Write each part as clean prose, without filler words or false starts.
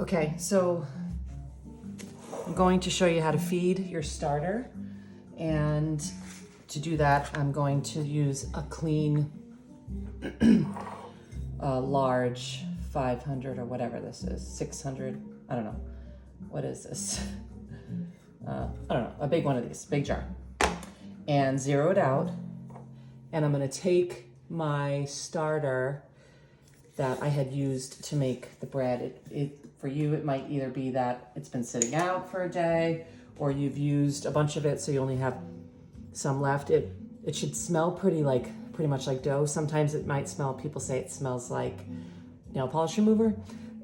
Okay, so I'm going to show you how to feed your starter. And to do that, I'm going to use a clean, large 500 or whatever this is, 600, I don't know. What is this? I don't know, a big one of these, big jar. And zero it out. And I'm gonna take my starter that I had used to make the bread. For you, it might either be that it's been sitting out for a day or you've used a bunch of it so you only have some left. It should smell pretty much like dough. Sometimes it might smell, people say it smells like nail polish remover,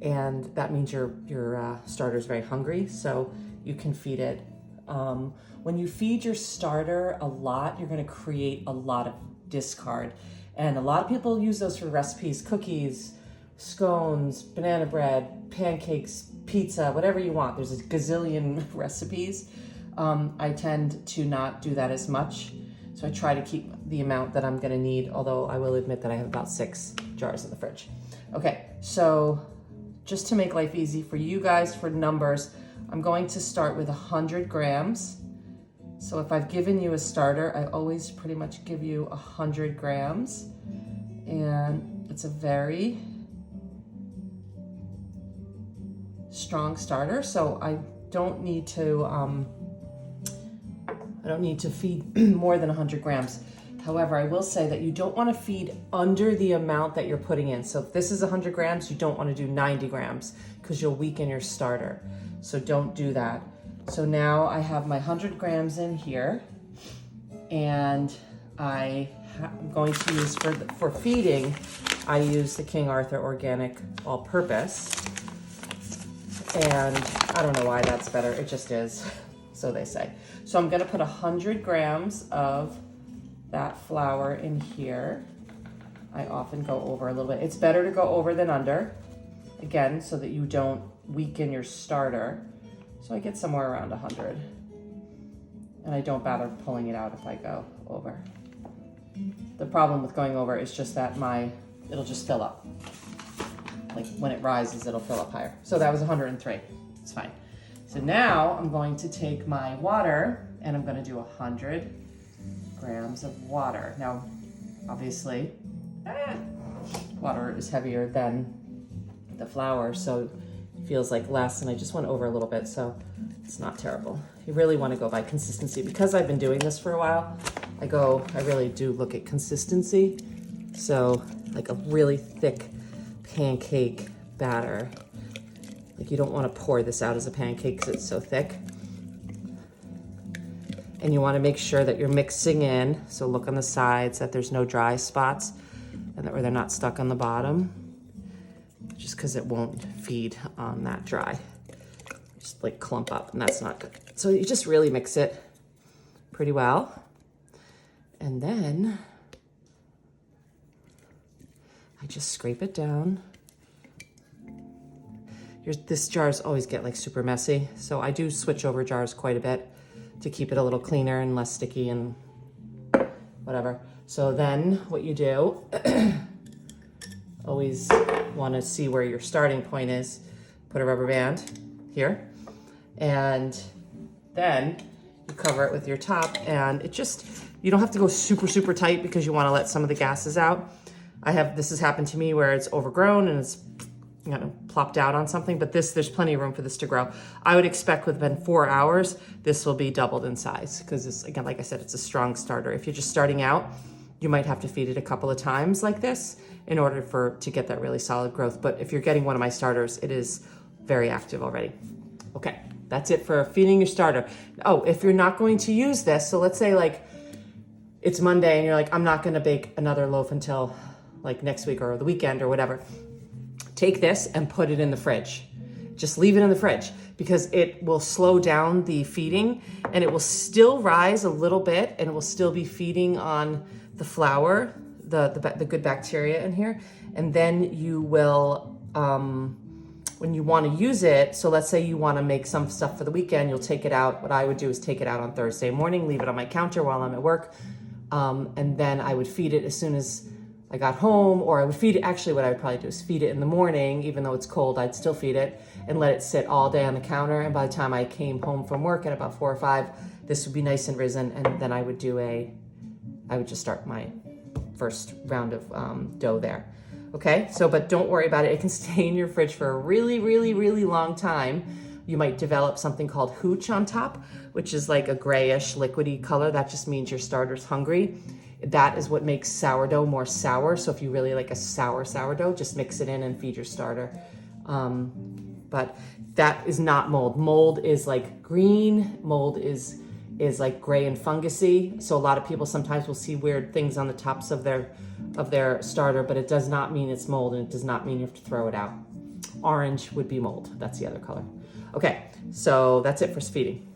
and that means your starter is very hungry, so you can feed it. When you feed your starter a lot, you're gonna create a lot of discard. And a lot of people use those for recipes, cookies, scones, banana bread, pancakes, pizza, whatever you want. There's a gazillion recipes. I tend to not do that as much. So I try to keep the amount that I'm gonna need, although I will admit that I have about 6 jars in the fridge. Okay, so just to make life easy for you guys, for numbers, I'm going to start with 100 grams. So if I've given you a starter, I always pretty much give you 100 grams. And it's a very strong starter, so I don't need to feed more than 100 grams. However, I will say that you don't want to feed under the amount that you're putting in. So if this is 100 grams, you don't want to do 90 grams because you'll weaken your starter. So don't do that. So now I have my 100 grams in here, and I'm going to use, for feeding, I use the King Arthur Organic All-Purpose. And I don't know why that's better, it just is, so they say. So I'm gonna put 100 grams of that flour in here. I often go over a little bit. It's better to go over than under, again, so that you don't weaken your starter. So I get somewhere around 100. And I don't bother pulling it out if I go over. The problem with going over is just that it'll just fill up. Like when it rises, it'll fill up higher. So that was 103, it's fine. So now I'm going to take my water and I'm gonna do 100 grams of water. Now, obviously, water is heavier than the flour, so it feels like less, and I just went over a little bit, so it's not terrible. You really wanna go by consistency. Because I've been doing this for a while, I really do look at consistency. So like a really thick pancake batter. Like you don't want to pour this out as a pancake because it's so thick. And you want to make sure that you're mixing in, so look on the sides that there's no dry spots and that where they're not stuck on the bottom, just because it won't feed on that dry. Just like clump up, and that's not good. So you just really mix it pretty well. And then I just scrape it down. This jars always get like super messy, so I do switch over jars quite a bit to keep it a little cleaner and less sticky and whatever. So then what you do, always want to see where your starting point is. Put a rubber band here, and then you cover it with your top, and you don't have to go super, super tight because you want to let some of the gases out. This has happened to me where it's overgrown and it's plopped out on something, but there's plenty of room for this to grow. I would expect within 4 hours, this will be doubled in size because it's, again, like I said, it's a strong starter. If you're just starting out, you might have to feed it a couple of times like this in order to get that really solid growth. But if you're getting one of my starters, it is very active already. Okay, that's it for feeding your starter. Oh, if you're not going to use this, so let's say like it's Monday and you're like, I'm not gonna bake another loaf until like next week or the weekend or whatever. Take this and put it in the fridge. Just leave it in the fridge because it will slow down the feeding, and it will still rise a little bit, and it will still be feeding on the flour, the good bacteria in here. And then you will, when you want to use it, so let's say you want to make some stuff for the weekend, you'll take it out. What I would do is take it out on Thursday morning, leave it on my counter while I'm at work, and then I would feed it as soon as I got home, or I would feed it. Actually, what I would probably do is feed it in the morning, even though it's cold, I'd still feed it and let it sit all day on the counter. And by the time I came home from work at about 4 or 5, this would be nice and risen. And then I would just start my first round of dough there. Okay, so, but don't worry about it. It can stay in your fridge for a really, really, really long time. You might develop something called hooch on top, which is like a grayish liquidy color. That just means your starter's hungry. That is what makes sourdough more sour. So if you really like a sour sourdough, just mix it in and feed your starter. But that is not mold. Mold is like green. Mold is like gray and fungusy. So a lot of people sometimes will see weird things on the tops of their starter, but it does not mean it's mold, and it does not mean you have to throw it out. Orange would be mold. That's the other color. Okay, so that's it for feeding.